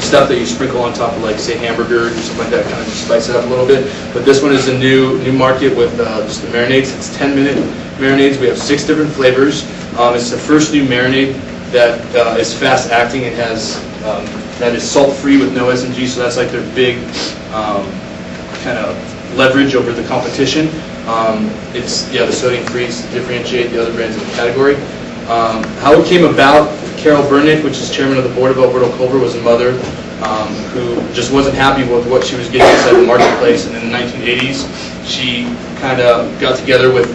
stuff that you sprinkle on top of, like, say, hamburgers or something like that, kind of just spice it up a little bit. But this one is a new market with just the marinades. It's 10-minute marinades. We have 6 different flavors. It's the first new marinade that is fast acting and has that is salt-free with no S&G, so that's like their big kind of leverage over the competition. It's the sodium-free to differentiate the other brands in the category. How it came about, Carol Burnick, which is chairman of the board of Alberto Culver, was a mother who just wasn't happy with what she was getting inside the marketplace, and in the 1980s she kind of got together with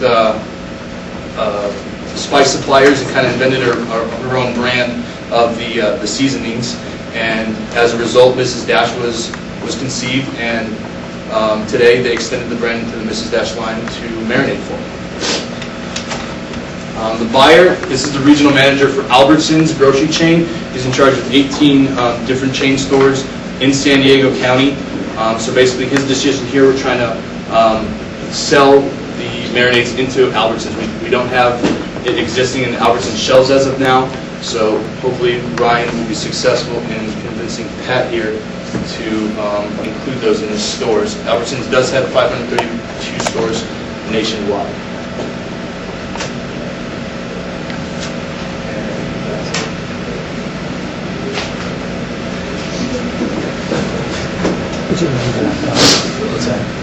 spice suppliers and kind of invented her own brand of the seasonings, and as a result Mrs. Dash was conceived, and today they extended the brand into the Mrs. Dash line to marinate for. The buyer, this is the regional manager for Albertsons grocery chain. He's in charge of 18 different chain stores in San Diego County. So basically his decision here, we're trying to sell the marinades into Albertsons. We don't have it existing in Albertsons shelves as of now, so hopefully Ryan will be successful in convincing Pat here to include those in his stores. Albertsons does have 532 stores nationwide.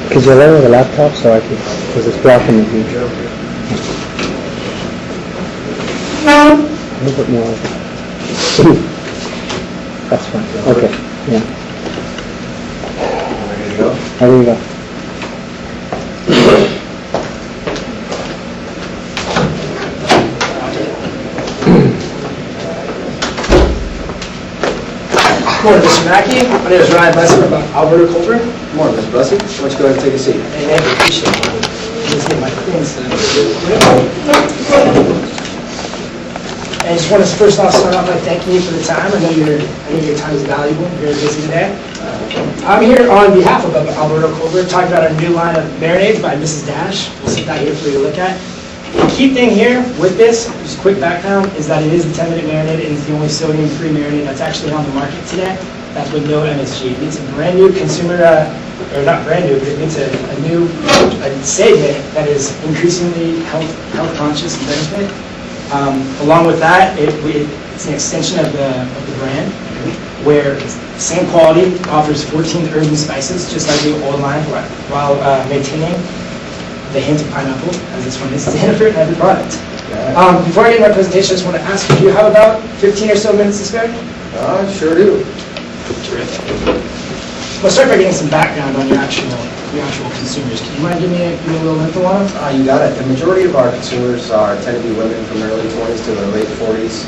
Could you lower the laptop so I could, because it's blocking the view. A little bit more. That's fine. Okay. Yeah. Ready to go? There you go. Good morning, Mr. Mackey. My name is Ryan Lesser. I'm Alberto Culver. Good morning, Mr. Bussey. Why don't you go ahead and take a seat? Hey, man, I appreciate it. Let's get my clean stuff. I just want to first off start off by thanking you for the time. I know your time is valuable. You're very busy today. I'm here on behalf of Alberto Culver talking about our new line of marinades by Mrs. Dash. We'll sit that here for you to look at. The key thing here with this, just a quick background, is that it is a 10-minute marinade and it's the only sodium-free marinade that's actually on the market today. That's with no MSG. It meets a brand new consumer, or not brand new, but it meets a new segment that is increasingly health conscious and benefit. Along with that, it's an extension of the brand, where it's the same quality, offers 14 herbs and spices, just like the old line, while maintaining the hint of pineapple, as it's one is standard in every product. Before I get into my presentation, I just want to ask you, do you have about 15 or so minutes to spare? Sure do. Terrific. We'll start by getting some background on your actual consumers. Can you mind giving me a little info on them? You got it. The majority of our consumers tend to be women from their early 20s to their late 40s.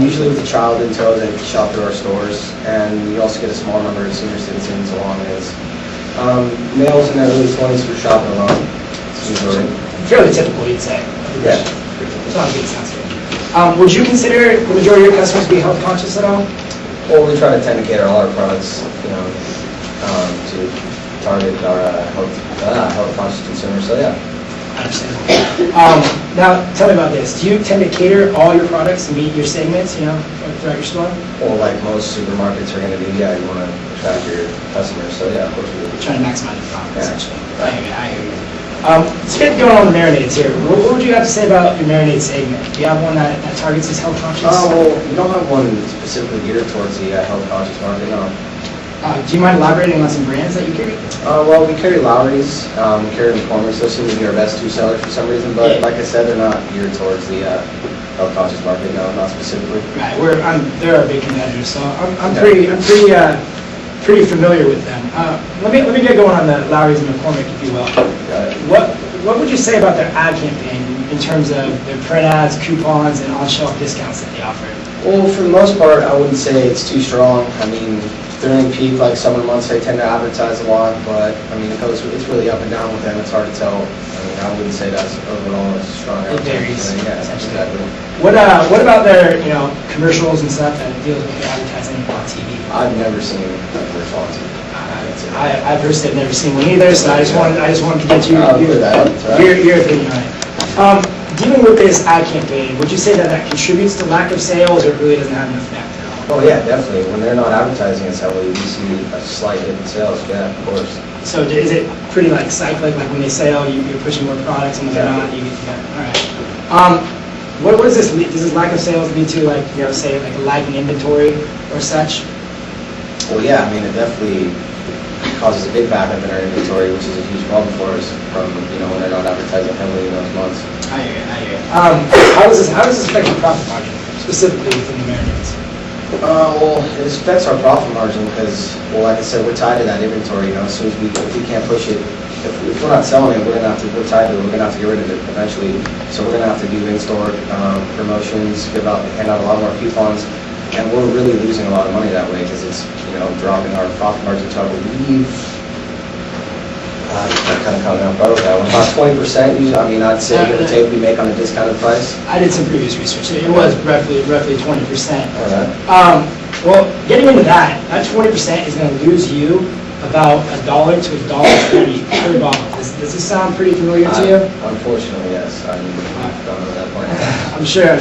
Usually with a child in tow, they shop through our stores, and we also get a small number of senior citizens along with males in their early 20s who are shopping alone. Fairly typical, you'd say. Yeah. Sounds good, sounds good. Would you consider the majority of your customers to be health conscious at all? Well, we try to tend to cater all our products, to target our health conscious consumers. So yeah. Understandable. Now, tell me about this. Do you tend to cater all your products to meet your segments, throughout your store? Well, like most supermarkets are going to do, you want to attract your customers. So yeah, of course we do. Trying to maximize the profit, Yeah. essentially. I hear you. Let's get going on the marinades here. What would you have to say about your marinade segment? Do you have one that targets this health conscious? Well, we don't have one specifically geared towards the health conscious market, no. Do you mind elaborating on some brands that you carry? Well, we carry Lowry's, we carry McCormick's. Those seem to be our best two sellers for some reason, but like I said, they're not geared towards the health conscious market, no, not specifically. Right, they're our big competitors, so I'm pretty familiar with them. Let me get going on the Lowry's and McCormick, if you will. What would you say about their ad campaign in terms of their print ads, coupons, and on-shelf discounts that they offer? Well, for the most part, I wouldn't say it's too strong. I mean, during peak, like summer months, they tend to advertise a lot, but I mean, it's really up and down with them. It's hard to tell. I mean, I wouldn't say that's overall a strong advertising. It varies. Yeah, exactly. What about their commercials and stuff that deals with their advertising on TV? I've never seen a commercial on TV. I've personally never seen one either, so I just wanted to get your opinion on it. Dealing with this ad campaign, would you say that contributes to lack of sales, or it really doesn't have an effect at all? Oh, yeah, definitely. When they're not advertising it heavily, we see a slight dip in sales, yeah, of course. So is it pretty like cyclic, like when they say, oh, you're pushing more products, and when they're not, you get, yeah, all right. What does this lead, does this lack of sales lead to, like, you know, say, like a lagging inventory or such? Well, yeah, I mean, it definitely causes a big backup in our inventory, which is a huge problem for us from, you know, when they're not advertising heavily in those months. I hear you, I hear you. How does this affect your profit margin, specifically within the marinades? Well, it affects our profit margin because, well, like I said, we're tied to that inventory, you know, as soon as if we can't push it, if we're not selling it, we're tied to it, we're gonna have to get rid of it eventually. So we're gonna have to do in-store promotions, hand out a lot more coupons, and we're really losing a lot of money that way because it's, you know, dropping our profit margin to, I believe, I kind of caught me off guard with that one. About 20% usually, I mean, I'd say give or take we make on a discounted price. I did some previous research. It was roughly 20%. All right. Well, getting into that 20% is going to lose you about $1 to $1.30 per bottle. Does this sound pretty familiar to you? Unfortunately, yes. I don't know that point. I'm sure.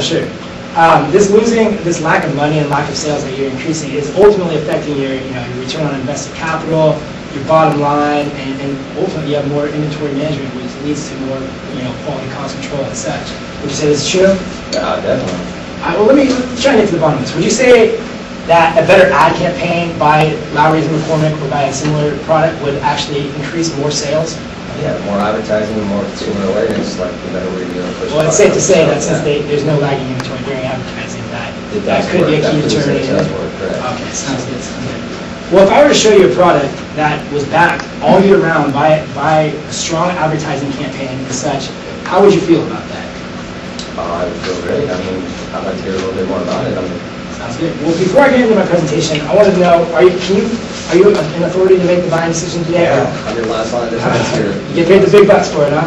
This lack of money and lack of sales that you're increasing is ultimately affecting your return on invested capital, your bottom line, and ultimately you have more inventory management, which leads to more, quality cost control and such. Would you say this is true? Yeah, definitely. Well, let me try and get to the bottom of this. Would you say that a better ad campaign by Lowry's and McCormick or by a similar product would actually increase more sales? Yeah, more advertising, more consumer awareness, like the better way to push. Well, it's safe to say that since there's no lagging inventory during advertising, that could be a key determinant. Okay, sounds good. Well, if I were to show you a product that was backed all year round by a strong advertising campaign and such, how would you feel about that? I would feel great. I mean, I'd like to hear a little bit more about it. Sounds good. Well, before I get into my presentation, I wanted to know, are you an authority to make the buying decision today? Yeah, I'm your last line of defense here. You get paid the big bucks for it, huh?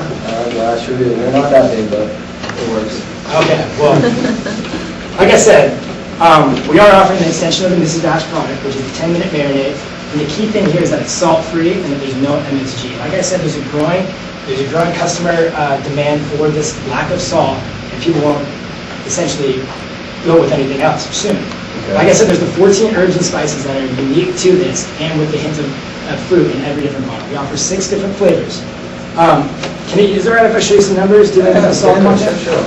Yeah, sure do. They're not that big, but it works. Okay, well, like I said, we are offering an extension of the Mrs. Dash product, which is a 10-minute marinade. And the key thing here is that it's salt-free and that there's no MSG. Like I said, there's a growing customer demand for this lack of salt, and people won't essentially go with anything else soon. Okay. Like I said, there's the 14 herbs and spices that are unique to this, and with the hint of fruit in every different bottle. We offer 6 different flavors. Is it all right if I show you some numbers dealing with the salt content? Sure.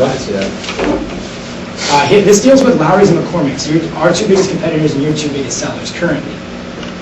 This deals with Lowry's and McCormick's, our 2 biggest competitors and your 2 biggest sellers currently.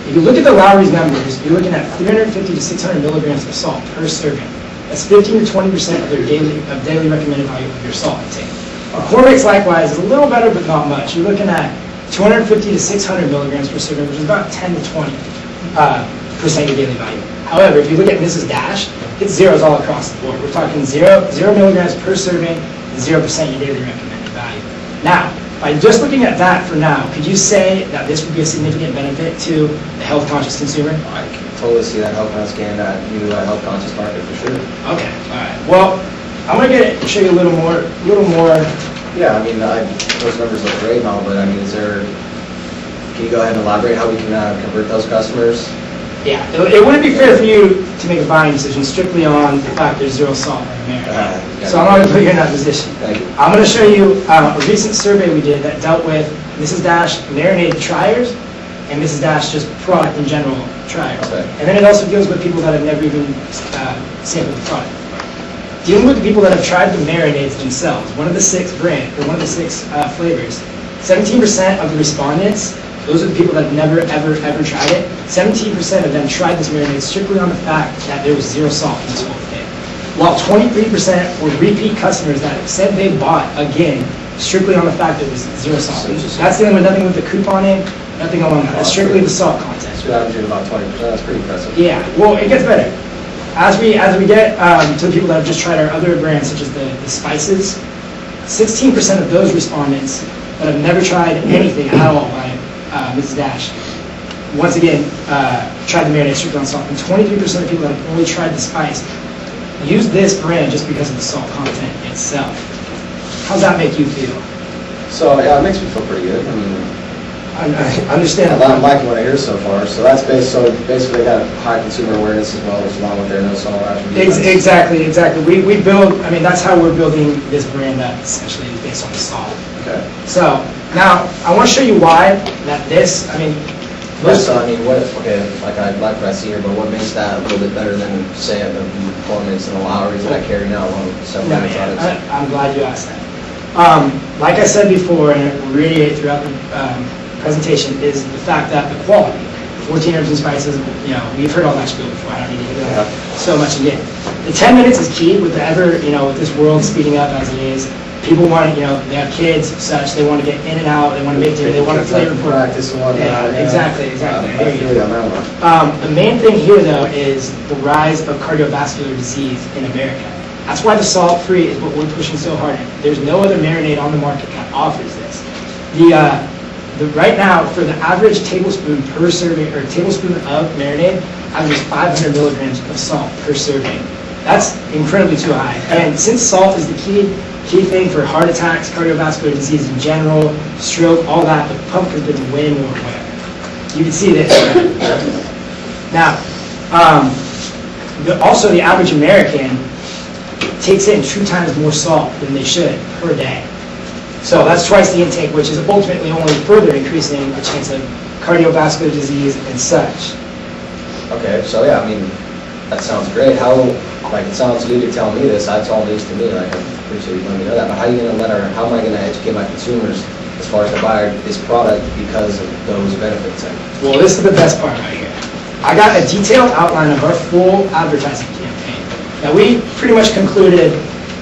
If you look at the Lowry's numbers, you're looking at 350 to 600 milligrams of salt per serving. That's 15 to 20% of their daily recommended value of your salt intake. McCormick's likewise is a little better, but not much. You're looking at 250 to 600 milligrams per serving, which is about 10 to 20% your daily value. However, if you look at Mrs. Dash, it's zeros all across the board. We're talking 0 milligrams per serving, and 0% your daily recommended value. Now, by just looking at that for now, could you say that this would be a significant benefit to the health-conscious consumer? I can totally see that health-conscious health-conscious market for sure. Okay, all right. Well, I'm going to show you a little more. Yeah, I mean, those numbers look great and all, but I mean, can you go ahead and elaborate how we can convert those customers? Yeah, it wouldn't be fair for you to make a buying decision strictly on the fact there's 0 salt in America. So I'm not going to put you in that position. Thank you. I'm going to show you a recent survey we did that dealt with Mrs. Dash marinated triers and Mrs. Dash just product in general triers. Okay. And then it also deals with people that have never even sampled the product. Dealing with the people that have tried the marinades themselves, one of the 6 flavors, 17% of the respondents, those are the people that have never, ever tried it. 17% of them tried this marinade strictly on the fact that there was 0 salt in this whole thing. While 23% were repeat customers that said they bought again strictly on the fact that it was 0 salt. That's dealing with nothing with the couponing, nothing along that. That's strictly the salt content. So you're averaging about 20%. That's pretty impressive. Yeah, well, it gets better. As we get to the people that have just tried our other brands, such as the spices, 16% of those respondents that have never tried anything at all by Mrs. Dash, once again, tried the marinade strictly on salt. And 23% of people that have only tried the spice use this brand just because of the salt content itself. How's that make you feel? So, yeah, it makes me feel pretty good. I mean, I understand. I'm liking what I hear so far. So that's basically got high consumer awareness as well, as along with their no salt attributes. Exactly. We build, I mean, that's how we're building this brand up, essentially, is based on the salt. Okay. So, now, I want to show you why that this, I mean, So, I mean, like I like what I see here, but what makes that a little bit better than, say, the performance and the Lowry's that I carry now along with several no, other yeah, products? I'm glad you asked that. Like I said before, and it reiterated throughout the presentation, is the fact that the quality, 14 herbs and spices, you know, we've heard all that spiel before, I don't need to get that so much again. The 10 minutes is key with with this world speeding up as it is. People want to, they have kids, such, they want to get in and out, they want to make dinner, they want to flavor practice and whatnot. Yeah, exactly. I feel you on that one. The main thing here, though, is the rise of cardiovascular disease in America. That's why the salt-free is what we're pushing so hard at. There's no other marinade on the market that offers this. Right now, for the average tablespoon per serving, or tablespoon of marinade, averages 500 milligrams of salt per serving. That's incredibly too high. And since salt is the key thing for heart attacks, cardiovascular disease in general, stroke, all that, the pump has been way more aware. You can see this. Now, also the average American takes in 2 times more salt than they should per day. So that's twice the intake, which is ultimately only further increasing the chance of cardiovascular disease and such. Okay, so yeah, I mean, that sounds great. It sounds good to tell me this. That's all news to me. I appreciate you letting me know that. But how am I going to educate my consumers as far as to buy this product because of those benefits? Well, this is the best part right here. I got a detailed outline of our full advertising campaign. Now, we pretty much concluded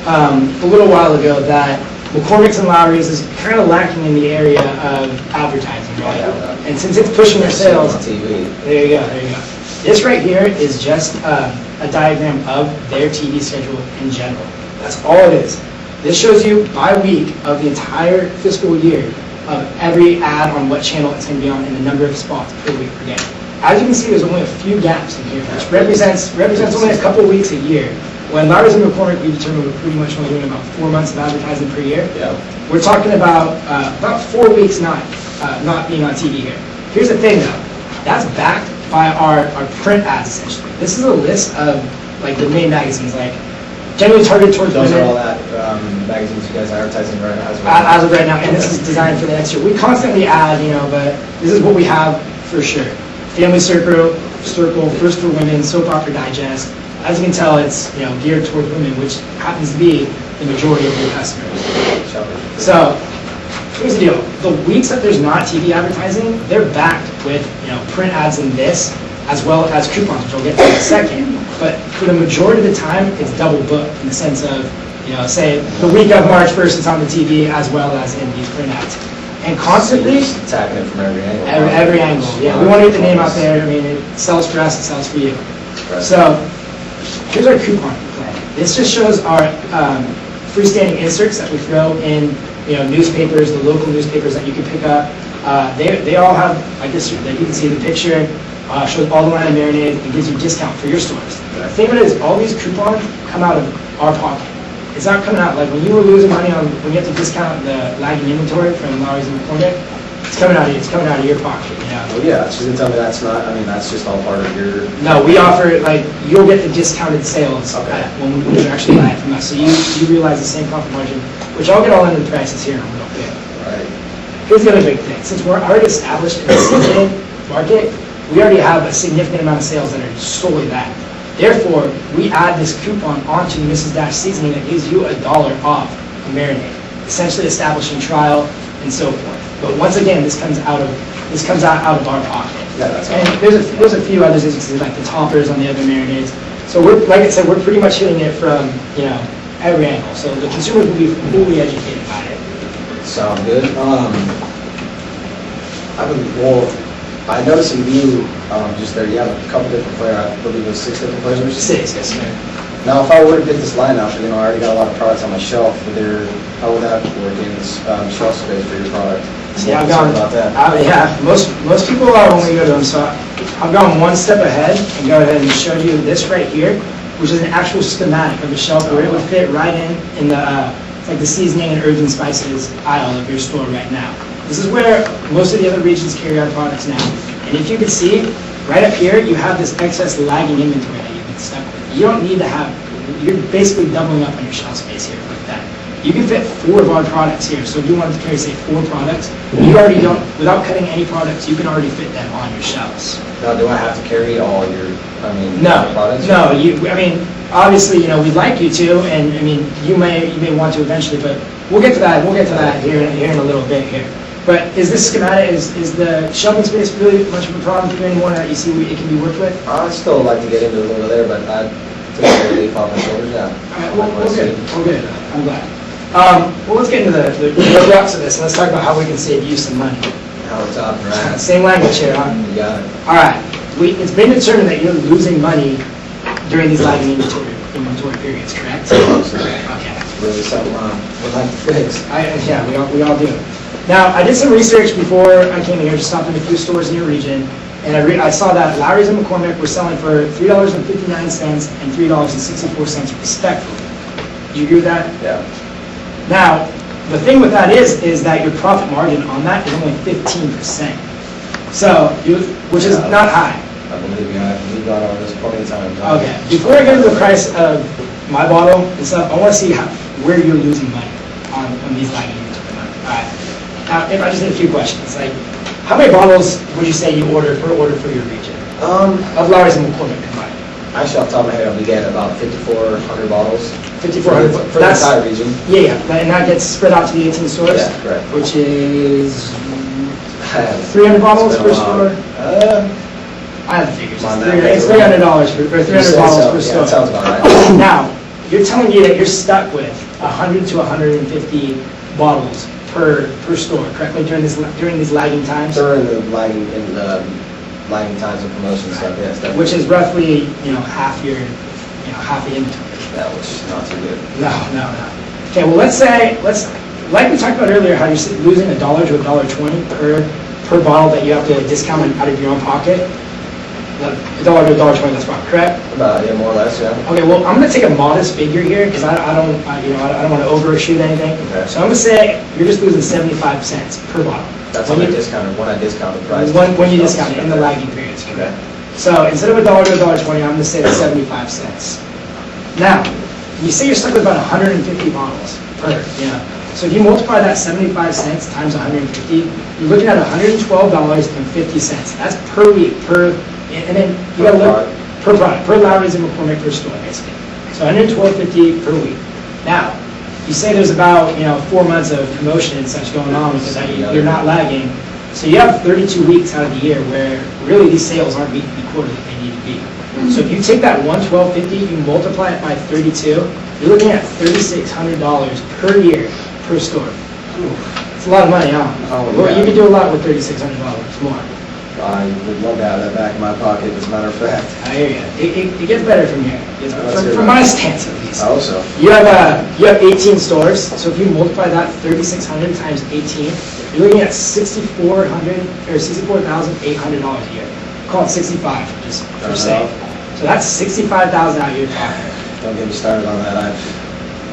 a little while ago that McCormick's and Lowry's is kind of lacking in the area of advertising, right? And since it's pushing their sales, on TV. there you go. This right here is just a diagram of their TV schedule in general. That's all it is. This shows you by week of the entire fiscal year of every ad on what channel it's going to be on and the number of spots per week per day. As you can see, there's only a few gaps in here, which represents only a couple weeks a year. When Lowry's and McCormick, we determined we're pretty much only doing about 4 months of advertising per year. Yeah. We're talking about 4 weeks not being on TV here. Here's the thing, though. That's backed by our print ads, essentially. This is a list of the main magazines, generally targeted towards Those women. are all that magazines you guys are advertising right now as well. As of right now, and this is designed for the next year. We constantly add, but this is what we have for sure. Family Circle, First for Women, Soap Opera Digest. As you can tell, it's geared towards women, which happens to be the majority of your customers. So here's the deal: the weeks that there's not TV advertising, they're backed with print ads in this, as well as coupons, which I'll get to in a second. But for the majority of the time, it's double booked in the sense of say the week of March 1st, it's on the TV as well as in these print ads. And constantly, So you're just attacking it from every angle. every angle. Yeah, we want to get the name out there. I mean, it sells for us, it sells for you. Right. So here's our coupon plan. This just shows our freestanding inserts that we throw in, newspapers, the local newspapers that you can pick up. They all have, like this, that you can see the picture, shows all the line of marinade, and gives you a discount for your stores. The thing about it is, all these coupons come out of our pocket. It's not coming out, like when you were losing money when you have to discount the lagging inventory from Lowry's and McCormick, it's coming out of your pocket, Well, yeah, so you can tell me that's not, that's just all part of your... No, we offer, you'll get the discounted sales Okay. when you actually buy it from us. So you realize the same profit margin, which I'll get all into the prices here in a little bit. Right. Here's the other big thing. Since we're already established in the seasoning market, we already have a significant amount of sales that are solely that. Therefore, we add this coupon onto Mrs. Dash seasoning that gives you $1 off a marinade, essentially establishing trial and so forth. But once again, this comes out of our pocket. Yeah, that's And there's a few others, as you can see, like the toppers on the other marinades. So like I said, we're pretty much hitting it from every angle. So the consumers will be fully educated by it. Sound good. I noticed in you, just there, you have a couple different flavors. I believe it was 6 different flavors. 6, yes, sir. Now, if I were to pick this line out, I already got a lot of products on my shelf. How would that work in shelf space for your product? See, I've Sorry gone, about that. most people are when we go to them, so I've gone one step ahead and go ahead and show you this right here, which is an actual schematic of the shelf where it would fit right in the, it's like the seasoning and herbs and spices aisle of your store right now. This is where most of the other regions carry our products now. And if you can see, right up here, you have this excess lagging inventory that you've been stuck with. You don't need to have, you're basically doubling up on your shelf space here like that. You can fit 4 of our products here. So if you wanted to carry, say, 4 products, you already don't, without cutting any products, you can already fit them on your shelves. Now, do I have to carry all your, No, products? no, obviously, we'd like you to, and, you may want to eventually, but we'll get to that here in a little bit here. But is this schematic, is the shelving space really much of a problem for you anymore that you see it can be worked with? I'd still like to get into a little there, but I'd take a relief off my shoulders, yeah. All right, we're good, I'm glad. Well, let's get into the crux of this, and let's talk about how we can save you some money. How it's up, right? Same language here, huh? You got it. All right, it's been determined that you're losing money during these lagging inventory periods, correct? Okay. Really something we'd like to fix. Yeah, we all do. Now, I did some research before I came here, just stopped in a few stores in your region, and I saw that Lowry's and McCormick were selling for $3.59 and $3.64 respectively. Do you agree with that? Yeah. Now, the thing with that is that your profit margin on that is only 15%. So, which is not high. I believe you. We've gone over this plenty of times. Okay. Before I get into the price of my bottle and stuff, I want to see where you're losing money on these lagging inventory months. All right. Now, if I just need a few questions, like, how many bottles would you say you order per order for your region? Of Lowry's and McCormick combined. Actually, off the top of my head, we get about 5,400 bottles. 5,400 for the entire region. Yeah, and that gets spread out to the 18 stores? Yeah, correct. Which is 300 bottles per store? I have the figures. It's $300 or 300 bottles per store. Yeah, that sounds about right. Now, you're telling me that you're stuck with 100 to 150 bottles per store, correctly, during these lagging times? During the lagging times of promotion stuff, yes. Definitely. Which is roughly, half the inventory. That was not too good. No. Okay, well, let's like we talked about earlier, how you're losing $1 to $1.20 per bottle that you have to discount out of your own pocket. $1 to $1.20, that's about correct? About, yeah, more or less, yeah. Okay, well, I'm going to take a modest figure here because I don't want to overshoot anything. Okay. So I'm going to say you're just losing 75 cents per bottle. That's when I discount the price. When you discount it in the lagging periods. Okay. So instead of $1 to $1.20, I'm going to say that's 75 cents. Now, you say you're stuck with about 150 bottles per, So if you multiply that 75 cents times 150, you're looking at $112.50. That's per week, and then you got to look per product, per Lowry's and McCormick per store, basically. So $112.50 per week. Now, you say there's about 4 months of promotion and such going on because you're not lagging. So you have 32 weeks out of the year where really these sales aren't meeting the quota that they need to be. So if you take that $112.50, you multiply it by 32, you're looking at $3,600 per year per store. It's a lot of money, huh? Oh, Well, yeah. you could do a lot with $3,600 more. I would love to have that back in my pocket, as a matter of fact. I hear you. It gets better from here. From my stance, at least. I hope so. You have 18 stores, so if you multiply that 3,600 times 18, you're looking at $64,800 a year. Call it 65, just for sake. So that's $65,000 out of your pocket. Don't get me started on that.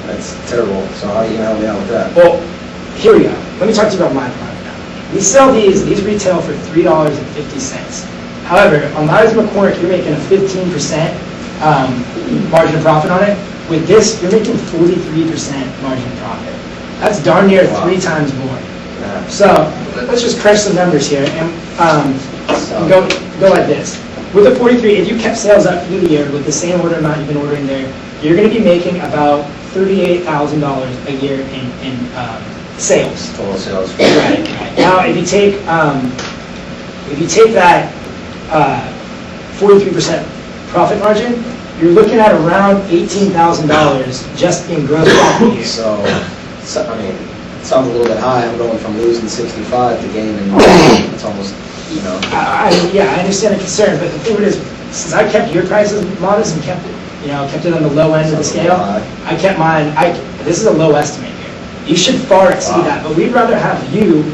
That's terrible. So how are you gonna help me out with that? Well, here we go. Let me talk to you about my product now. We sell these retail for $3.50. However, on Lowry's McCormick, you're making a 15% margin of profit on it. With this, you're making 43% margin of profit. That's darn near 3 times more. Yeah. So let's just crunch some numbers here and go like this. With the 43, if you kept sales up through the year with the same order amount you've been ordering there, you're going to be making about $38,000 a year in sales. Total sales. Right. Now, if you take that 43% profit margin, you're looking at around $18,000 just in gross profit a year. So, I mean, it sounds a little bit high. I'm going from losing 65 to gaining, it's almost, I understand the concern, but the thing is, since I kept your prices modest and kept it on the low end of the scale, I kept mine. This is a low estimate here. You should far exceed that, but we'd rather have you,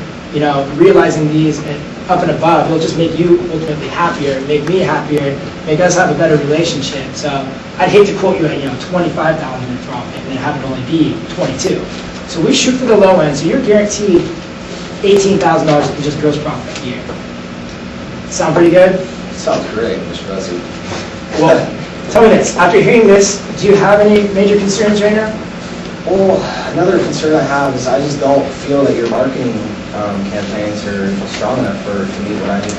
realizing these up and above. It'll just make you ultimately happier, make me happier, make us have a better relationship. So I'd hate to quote you at $25,000 in profit and have it only be 22. So we shoot for the low end. So you're guaranteed $18,000 in just gross profit a year. Sound pretty good? Sounds great, Mr. Bessie. Well, tell me this, after hearing this, do you have any major concerns right now? Well, another concern I have is I just don't feel that your marketing campaigns are strong enough to meet what I need,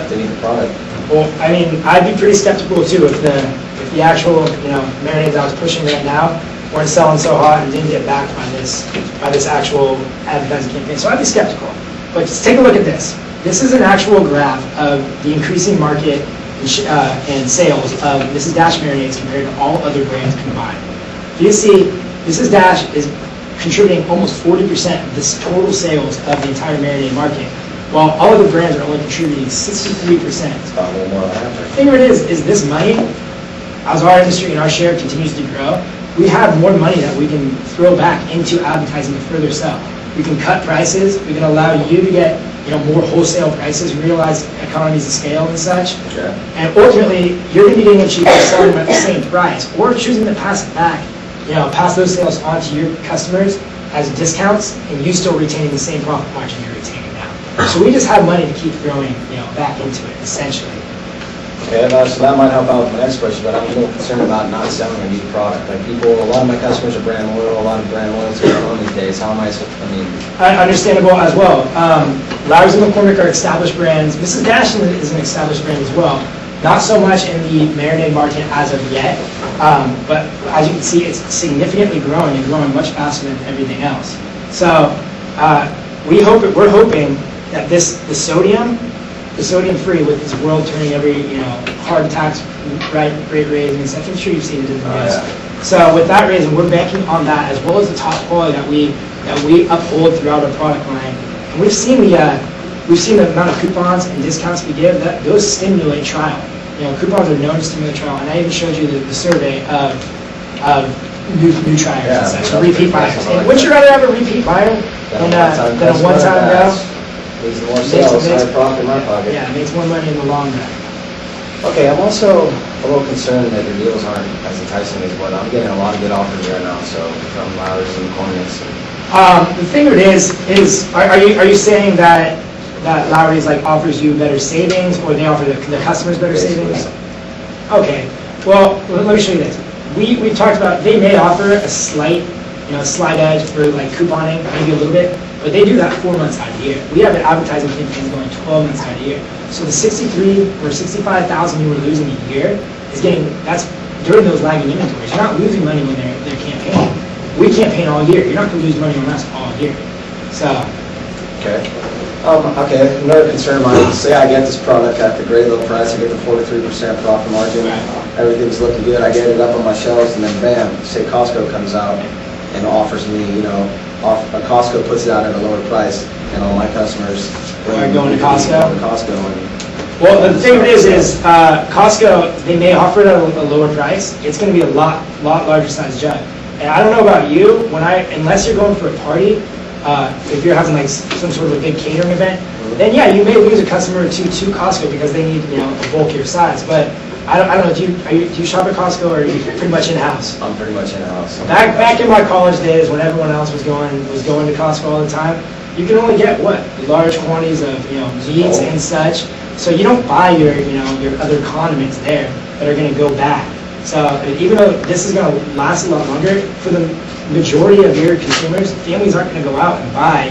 to meet the product. Well, I mean, I'd be pretty skeptical too if the actual, marinades I was pushing right now weren't selling so hot and didn't get backed by this actual advertising campaign. So I'd be skeptical. But just take a look at this. This is an actual graph of the increasing market and sales of Mrs. Dash marinades compared to all other brands combined. You see, Mrs. Dash is contributing almost 40% of this total sales of the entire marinade market, while all other brands are only contributing 63%. It's about a little more than The average. thing of it is this money, as our industry and our share continues to grow, we have more money that we can throw back into advertising to further sell. We can cut prices, we can allow you to get more wholesale prices, realize economies of scale and such. Okay. And ultimately, you're going to be getting a cheaper selling them at the same price, or choosing to pass it back, pass those sales on to your customers as discounts, and you still retaining the same profit margin you're retaining now. So we just have money to keep throwing, back into it, essentially. Okay, so that might help out with my next question, but I'm a little concerned about not selling a new product. Like a lot of my customers are brand loyal, a lot of brand loyalty going on these days. How am I, Understandable as well. Lowry's and McCormick are established brands. Mrs. Dash is an established brand as well. Not so much in the marinade market as of yet, but as you can see, it's significantly growing and growing much faster than everything else. So we're hoping that the sodium-free with this world turning every, hard tax rate raising, I'm sure you've seen it in the news. yeah. So with that reason, we're banking on that as well as the top quality that we uphold throughout our product line. And we've seen the amount of coupons and discounts we give, that those stimulate trial. Coupons are known to stimulate trial, and I even showed you the survey of new triers and such, repeat buyers. And would you rather have a repeat buyer than a one-time go? Leads to more sales, higher profit in my pocket. Yeah, it makes more money in the long run. Okay, I'm also a little concerned that your deals aren't as enticing as what I'm getting a lot of good offers right now, so from Lowry's and Cornets. The thing of it is, are you saying that Lowry's offers you better savings, or they offer the customers better savings? Okay, well, let me show you this. We talked about, they may offer a slight edge for couponing, maybe a little bit, but they do that 4 months out of the year. We have an advertising campaign going 12 months out of the year. So the 63 or 65,000 you were losing a year that's during those lagging inventories. You're not losing money when they're campaigning. We campaign all year. You're not going to lose money on us all year. So. Okay. Okay, another concern of mine is, say I get this product at the great low price, I get the 43% profit margin, everything's looking good, I get it up on my shelves, and then bam, say Costco comes out and offers me, Costco puts it out at a lower price, and all my customers are going to Costco? Well, the thing is Costco, they may offer it at a lower price. It's going to be a lot larger size jug. And I don't know about you, unless you're going for a party, if you're having some sort of a big catering event, then yeah, you may lose a customer or two to Costco because they need a bulkier size. But I don't know. Do you shop at Costco, or are you pretty much in-house? I'm pretty much in-house. Back in my college days, when everyone else was going to Costco all the time, you can only get large quantities of meats and such. So you don't buy your other condiments there that are going to go bad. So even though this is going to last a lot longer, for the majority of your consumers, families aren't going to go out and buy,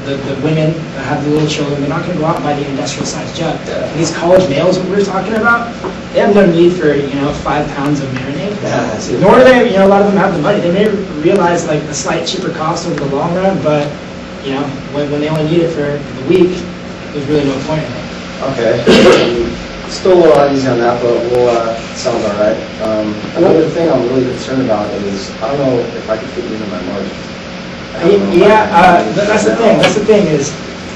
the women that have the little children, they're not going to go out and buy the industrial sized jug. Yeah. And these college males that we're talking about, they have no need for 5 pounds of marinade. Yeah, Nor do they, a lot of them have the money. They may realize a slight cheaper cost over the long run, but when they only need it for the week, there's really no point in it. Okay. Still a little uneasy on that, but sounds all right. Another thing I'm really concerned about is, I don't know if I can fit you into my margin. That's the thing. That's the thing is,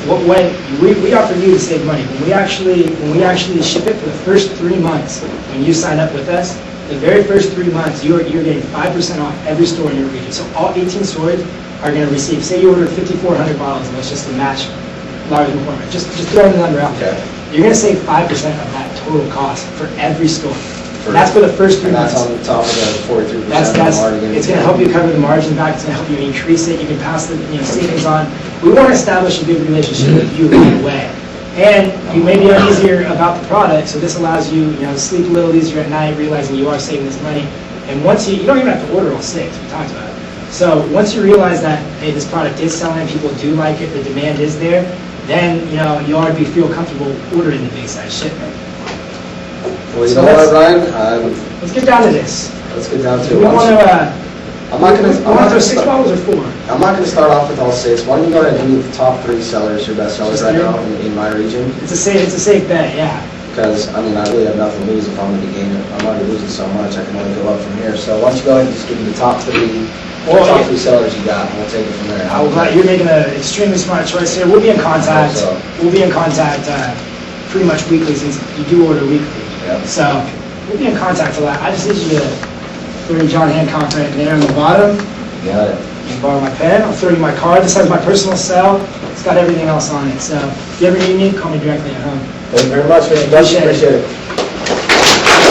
when we offer you to save money, when we actually ship it for the first 3 months, when you sign up with us, the very first 3 months, you're getting 5% off every store in your region. So all 18 stores are going to receive, say you ordered 5,400 bottles, and it's just to match Lowry's and McCormick. Just throwing the number out there. Okay. You're going to save 5% of that total cost for every store. That's for the first 3 And that's months. on top of the 43% That's, margin. it's gonna help you cover the margin back, it's gonna help you increase it, you can pass the, savings on. We wanna establish a good relationship with you right away. And you may be uneasier about the product, so this allows you, to sleep a little easier at night, realizing you are saving this money. And once you don't even have to order all 6, we talked about it. So once you realize that, hey, this product is selling, people do like it, the demand is there, then, you already feel comfortable ordering the big size shipment. Well, you So know what, let's- Ryan? Let's get down to this. Let's get down to Do it. we want to, I'm not gonna. you want to throw 6 bottles or 4? I'm not gonna start off with all 6. Why don't you go ahead and give me the top 3 sellers, your best sellers Just right 3? now in my region? It's a safe bet, yeah. Because, I really have nothing to lose if I'm gonna be gaining. I'm already losing so much, I can only go up from here. So why don't you go ahead and just give me the top 3, Well, top yeah. 3 sellers you got, and we'll take it from there. I'm glad you're making an extremely smart choice here. We'll be in contact. I hope We'll be in contact pretty much weekly since you do order weekly. Yep. So we'll be in contact a lot. I just need you to throw your John Hancock right there on the bottom. You got it. You can borrow my pen. I'll throw you my card. This has my personal cell. It's got everything else on it. So if you ever need me, call me directly at home. Thank you very much, man. Appreciate it. Appreciate it.